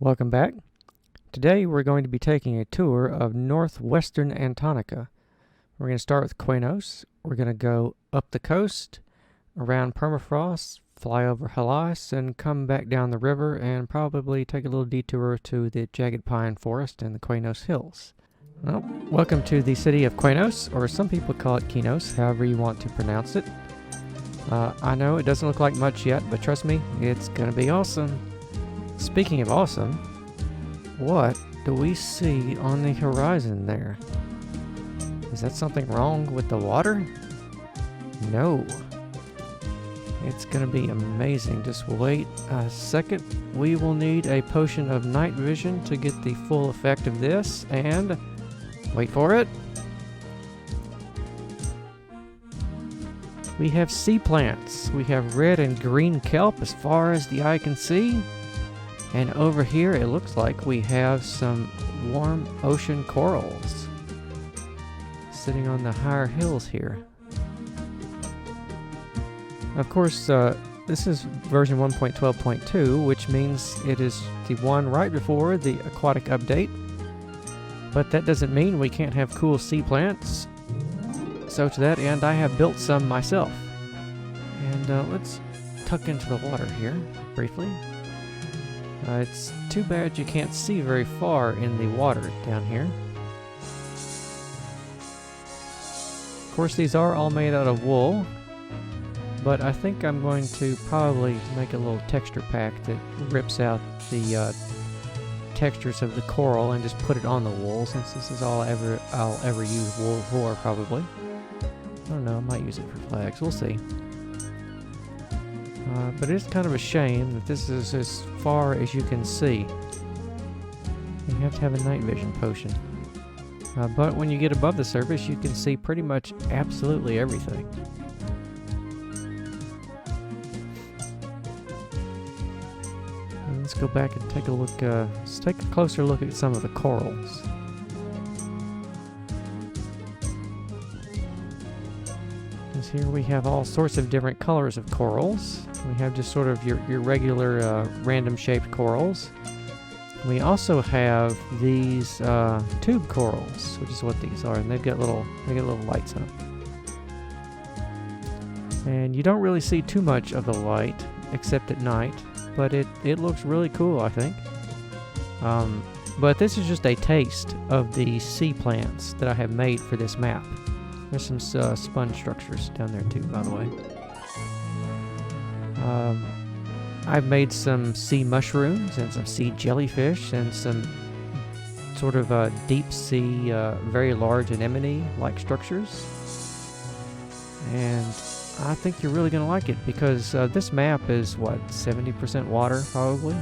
Welcome back. Today we're going to be taking a tour of northwestern Antarctica. We're going to start with Qeynos. We're going to go up the coast, around permafrost, fly over Halas, and come back down the river and probably take a little detour to the jagged pine forest and the Qeynos Hills. Well, welcome to the city of Qeynos, or some people call it qeynos, however you want to pronounce it. I know it doesn't look like much yet, but trust me, it's going to be awesome. Speaking of awesome, what do we see on the horizon there? Is that something wrong with the water? No. It's going to be amazing. Just wait a second. We will need a potion of night vision to get the full effect of this, and wait for it. We have sea plants. We have red and green kelp as far as the eye can see. And over here it looks like we have some warm ocean corals sitting on the higher hills here. Of course, this is version 1.12.2, which means it is the one right before the aquatic update. But that doesn't mean we can't have cool sea plants. So to that end, I have built some myself. And let's tuck into the water here briefly. It's too bad you can't see very far in the water down here. Of course, these are all made out of wool, but I think I'm going to probably make a little texture pack that rips out the textures of the coral and just put it on the wool, since this is all I'll ever use wool for, probably. I don't know, I might use it for flags, we'll see. But it's kind of a shame that this is as far as you can see. You have to have a night vision potion. But when you get above the surface, you can see pretty much absolutely everything. And let's go back and take a look. Let's take a closer look at some of the corals. Here we have all sorts of different colors of corals. We have just sort of your regular random shaped corals. We also have these tube corals, which is what these are, and they get little lights on them. And you don't really see too much of the light except at night, but it looks really cool, I think. But this is just a taste of the sea plants that I have made for this map. There's some sponge structures down there too, by the way. I've made some sea mushrooms and some sea jellyfish and some sort of deep sea, very large anemone-like structures. And I think you're really going to like it because this map is, what, 70% water, probably?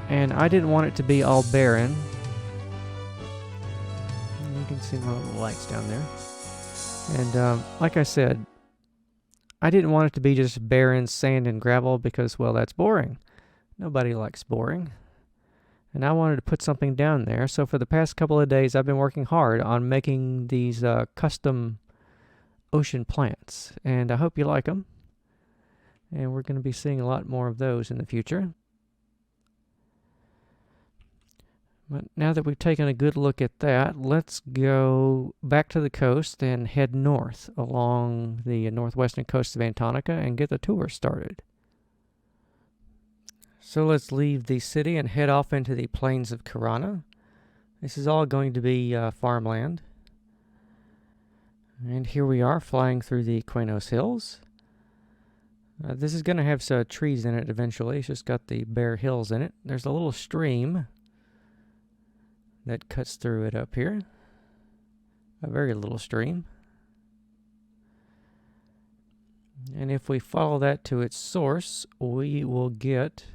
And I didn't want it to be all barren. You can see my little lights down there. And like I said, I didn't want it to be just barren sand and gravel because, well, that's boring. Nobody likes boring. And I wanted to put something down there. So for the past couple of days, I've been working hard on making these custom ocean plants. And I hope you like them. And we're going to be seeing a lot more of those in the future. But now that we've taken a good look at that, let's go back to the coast and head north along the northwestern coast of Antarctica and get the tour started. So let's leave the city and head off into the plains of Kirana. This is all going to be farmland. And here we are flying through the Qeynos Hills. This is going to have some trees in it eventually. It's just got the bare hills in it. There's a little stream that cuts through it up here. A very little stream. And if we follow that to its source, we will get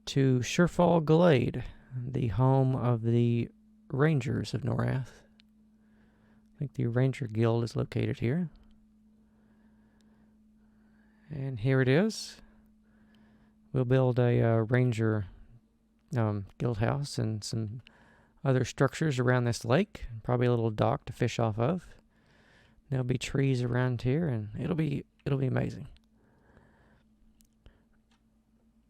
to Surefall Glade, the home of the Rangers of Norrath. I think the Ranger Guild is located here. And here it is. We'll build a Ranger guild house and some other structures around this lake. Probably a little dock to fish off of. There'll be trees around here, and it'll be amazing.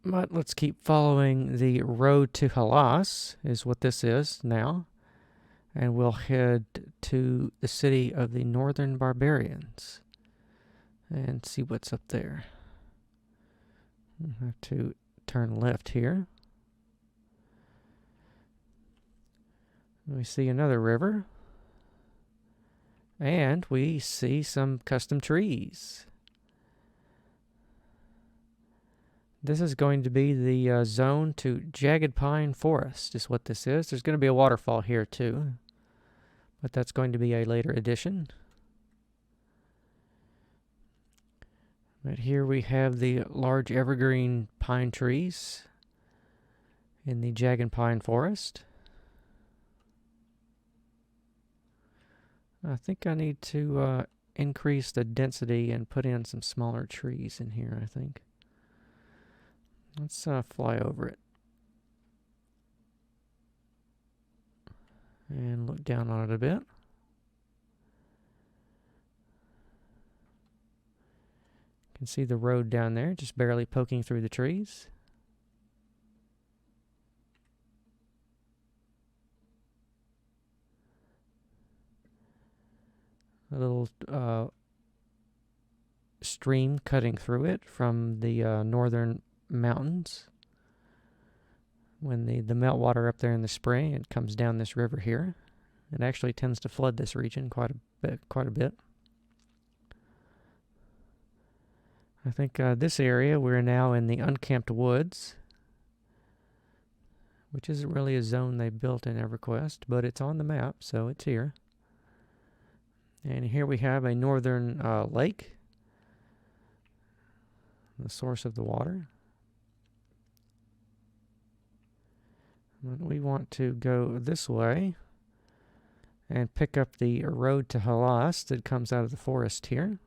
But let's keep following the road to Halas, is what this is now. And we'll head to the city of the Northern Barbarians and see what's up there. I have to turn left here. We see another river. And we see some custom trees. This is going to be the zone to Jagged Pine Forest, is what this is. There's going to be a waterfall here too, but that's going to be a later addition. But here we have the large evergreen pine trees in the Jagged Pine Forest. I think I need to increase the density and put in some smaller trees in here, I think. Let's fly over it. And look down on it a bit. You can see the road down there, just barely poking through the trees. A little stream cutting through it from the northern mountains. When the meltwater up there in the spring, it comes down this river here. It actually tends to flood this region quite a bit. I think this area, we're now in the Unkempt Woods, which isn't really a zone they built in EverQuest, but it's on the map, so it's here. And here we have a northern lake, the source of the water. But we want to go this way and pick up the road to Halas that comes out of the forest here.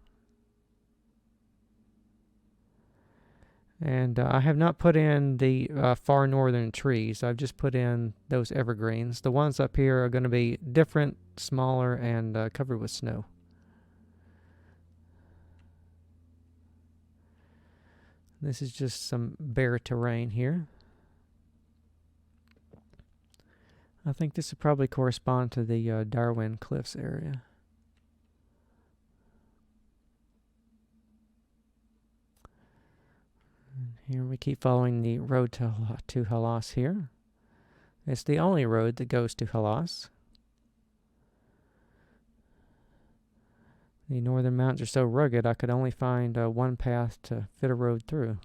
And I have not put in the far northern trees. I've just put in those evergreens. The ones up here are going to be different, smaller, and covered with snow. This is just some bare terrain here. I think this would probably correspond to the Darwin Cliffs area. Here we keep following the road to Halas here. It's the only road that goes to Halas. The northern mountains are so rugged I could only find one path to fit a road through.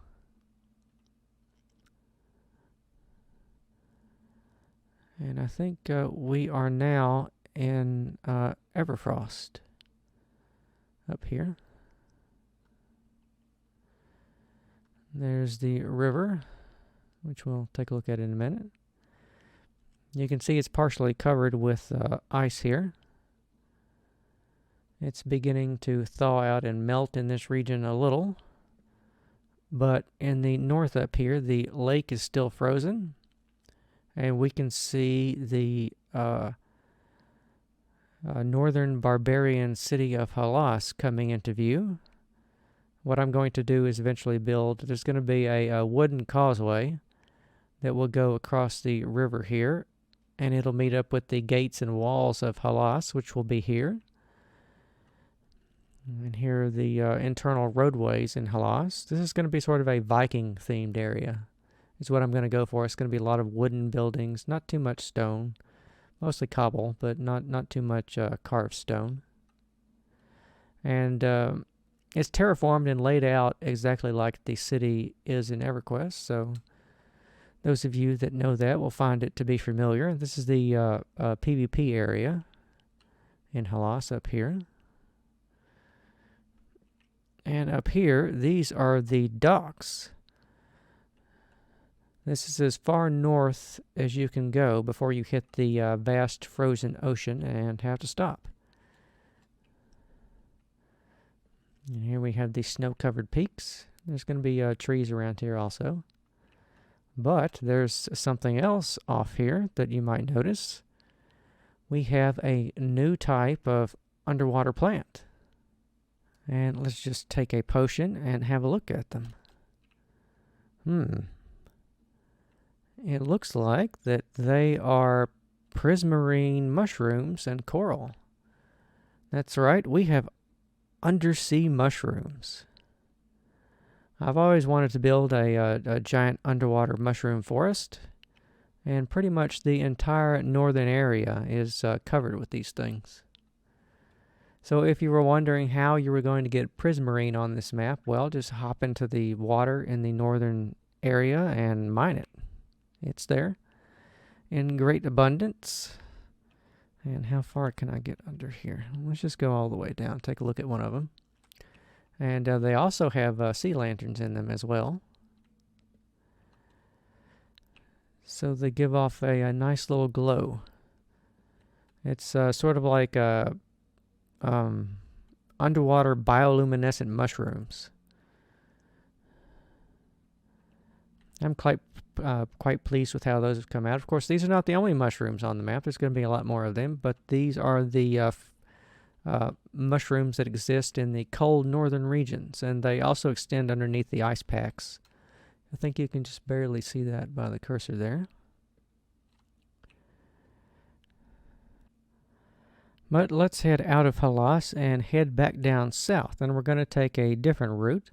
And I think we are now in Everfrost up here. There's the river, which we'll take a look at in a minute. You can see it's partially covered with ice here. It's beginning to thaw out and melt in this region a little. But in the north up here, the lake is still frozen. And we can see the northern barbarian city of Halas coming into view. What I'm going to do is eventually build, there's going to be a wooden causeway that will go across the river here, and it'll meet up with the gates and walls of Halas, which will be here. And here are the internal roadways in Halas. This is going to be sort of a Viking-themed area, is what I'm going to go for. It's going to be a lot of wooden buildings, not too much stone, mostly cobble, but not too much carved stone. And it's terraformed and laid out exactly like the city is in EverQuest, so those of you that know that will find it to be familiar. This is the PvP area in Halas up here. And up here, these are the docks. This is as far north as you can go before you hit the vast frozen ocean and have to stop. And here we have the snow-covered peaks. There's going to be trees around here also. But there's something else off here that you might notice. We have a new type of underwater plant. And let's just take a potion and have a look at them. It looks like that they are prismarine mushrooms and coral. That's right, we have undersea mushrooms. I've always wanted to build a giant underwater mushroom forest, and pretty much the entire northern area is covered with these things. So if you were wondering how you were going to get prismarine on this map, well, just hop into the water in the northern area and mine it. It's there in great abundance. And how far can I get under here? Let's just go all the way down, take a look at one of them. And they also have sea lanterns in them as well. So they give off a nice little glow. It's sort of like underwater bioluminescent mushrooms. I'm quite pleased with how those have come out. Of course, these are not the only mushrooms on the map. There's going to be a lot more of them, but these are the mushrooms that exist in the cold northern regions, and they also extend underneath the ice packs. I think you can just barely see that by the cursor there. But let's head out of Halas and head back down south, and we're going to take a different route.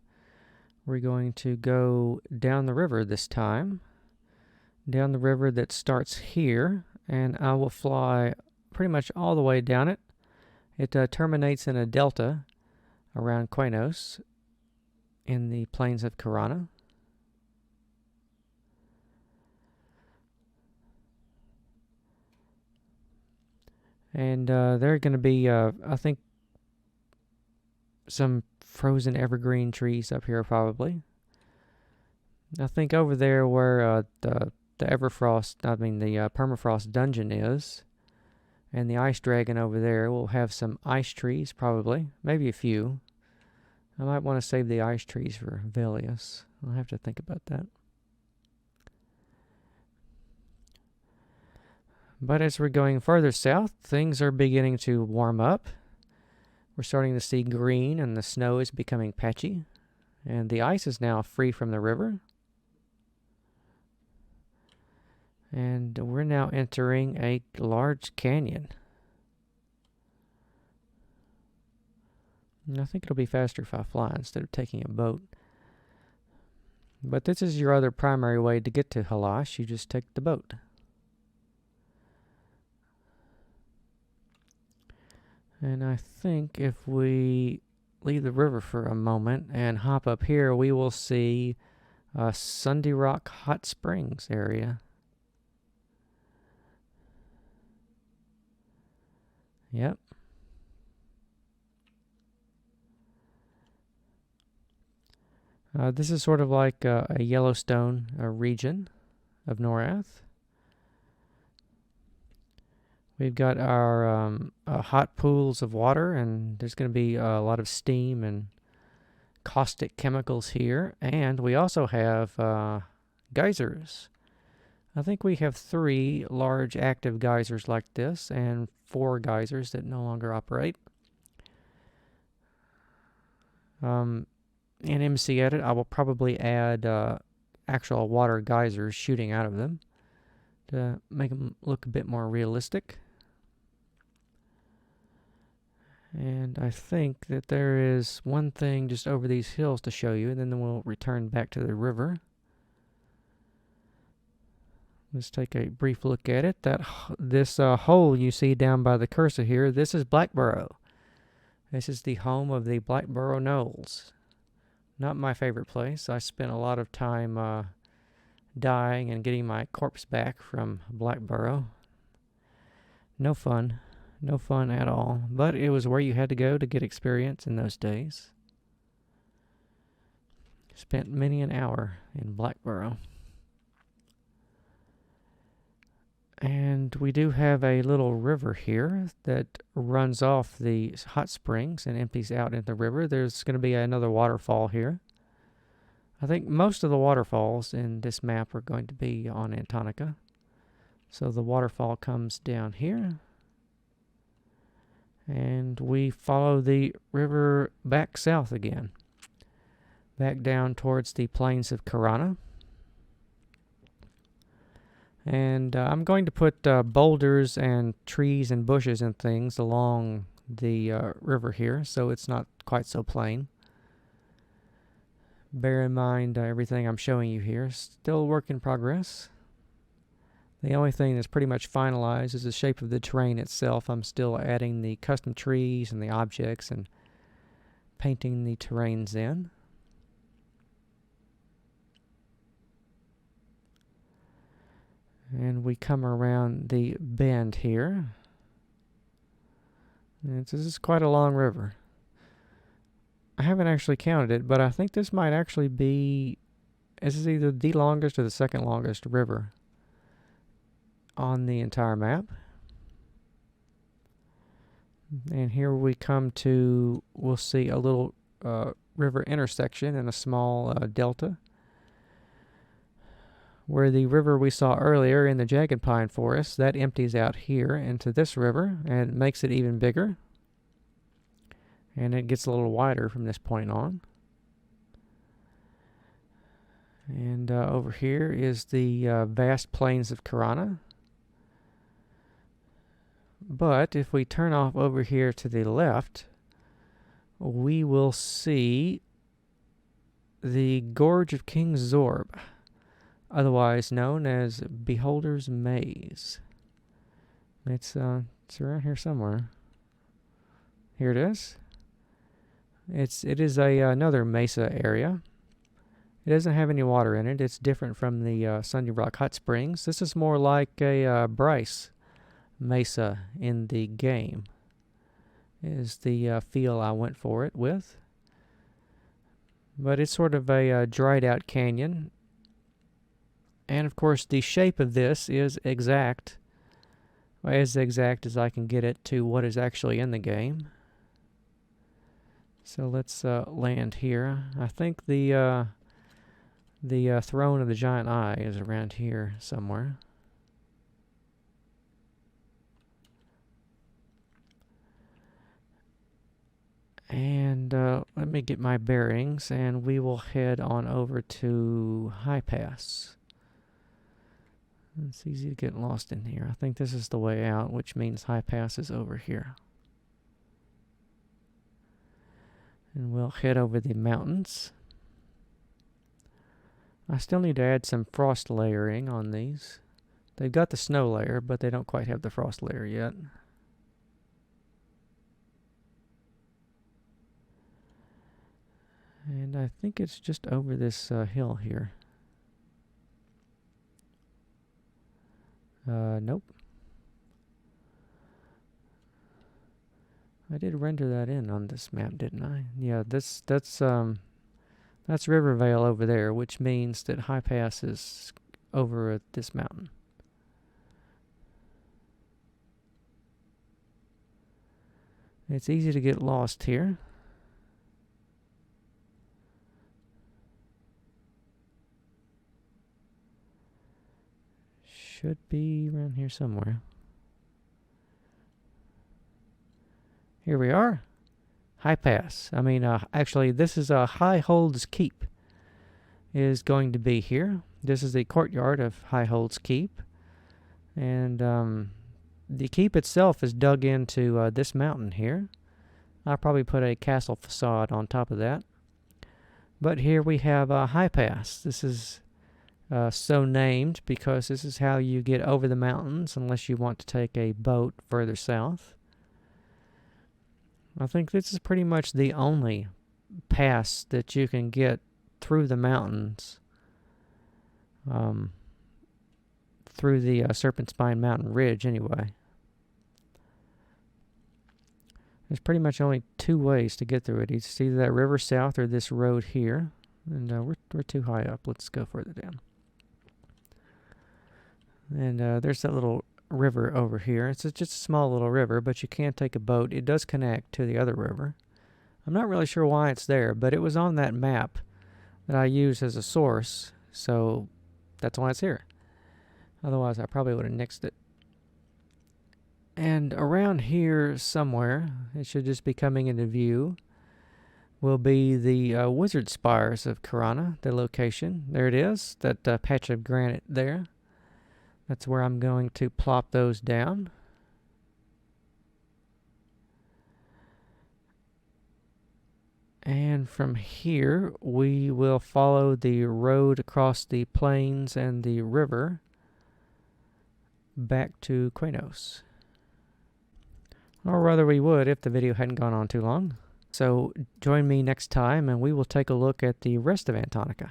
We're going to go down the river this time, down the river that starts here, and I will fly pretty much all the way down it. It terminates in a delta around Qeynos in the plains of Karana. And there are going to be, I think, some frozen evergreen trees up here probably. I think over there where the permafrost dungeon is, and the ice dragon over there will have some ice trees probably, maybe a few. I might want to save the ice trees for Velius. I'll have to think about that. But as we're going further south, things are beginning to warm up. We're starting to see green, and the snow is becoming patchy. And the ice is now free from the river. And we're now entering a large canyon. And I think it'll be faster if I fly instead of taking a boat. But this is your other primary way to get to Halas. You just take the boat. And I think if we leave the river for a moment and hop up here, we will see Sunday Rock Hot Springs area. Yep. This is sort of like a Yellowstone region of Norrath. We've got our hot pools of water, and there's going to be a lot of steam and caustic chemicals here. And we also have geysers. I think we have 3 large active geysers like this, and 4 geysers that no longer operate. In MC Edit, I will probably add actual water geysers shooting out of them to make them look a bit more realistic. And I think that there is one thing just over these hills to show you, and then we'll return back to the river. Let's take a brief look at it. This hole you see down by the cursor here, this is Blackburrow. This is the home of the Blackburrow Knolls. Not my favorite place. I spent a lot of time dying and getting my corpse back from Blackburrow. No fun. No fun at all. But it was where you had to go to get experience in those days. Spent many an hour in Blackburrow. And we do have a little river here that runs off the hot springs and empties out into the river. There's going to be another waterfall here. I think most of the waterfalls in this map are going to be on Antonica. So the waterfall comes down here. And we follow the river back south again. Back down towards the plains of Karana. And I'm going to put boulders and trees and bushes and things along the river here, so it's not quite so plain. Bear in mind everything I'm showing you here is still a work in progress. The only thing that's pretty much finalized is the shape of the terrain itself. I'm still adding the custom trees and the objects and painting the terrains in. And we come around the bend here. And this is quite a long river. I haven't actually counted it, but I think this might actually be, this is either the longest or the second longest river on the entire map. And here we come to, we'll see a little river intersection and a small delta, where the river we saw earlier in the Jagged Pine Forest, that empties out here into this river and makes it even bigger. And it gets a little wider from this point on. And over here is the vast plains of Karana. But if we turn off over here to the left, we will see the Gorge of King Zorb, otherwise known as Beholder's Maze. It's around here somewhere. Here it is. It is another mesa area. It doesn't have any water in it. It's different from the Sunny Rock Hot Springs. This is more like a Bryce mesa in the game, is the feel I went for it with. But it's sort of a dried out canyon. And of course the shape of this is exact, as exact as I can get it to what is actually in the game. So let's land here. I think the throne of the giant eye is around here somewhere. And let me get my bearings, and we will head on over to High Pass. It's easy to get lost in here. I think this is the way out, which means High Pass is over here. And we'll head over the mountains. I still need to add some frost layering on these. They've got the snow layer, but they don't quite have the frost layer yet. And I think it's just over this hill here. Nope. I did render that in on this map, didn't I? Yeah, that's Rivervale over there, which means that High Pass is over at this mountain. It's easy to get lost here. Should be around here somewhere. Here we are. High Pass. I mean, actually, this is High Hold's Keep is going to be here. This is the courtyard of High Hold's Keep. And the keep itself is dug into this mountain here. I'll probably put a castle facade on top of that. But here we have High Pass. This is so named because this is how you get over the mountains unless you want to take a boat further south. I think this is pretty much the only pass that you can get through the mountains, through the Serpent Spine Mountain Ridge anyway. There's pretty much only two ways to get through it. It's either that river south or this road here. And we're too high up. Let's go further down. And there's that little river over here. It's just a small little river, but you can take a boat. It does connect to the other river. I'm not really sure why it's there, but it was on that map that I used as a source, so that's why it's here. Otherwise, I probably would have nixed it. And around here somewhere, it should just be coming into view, will be the Wizard Spires of Karana, the location. There it is, that patch of granite there. That's where I'm going to plop those down. And from here, we will follow the road across the plains and the river back to qeynos. Or rather we would if the video hadn't gone on too long. So join me next time and we will take a look at the rest of Antonica.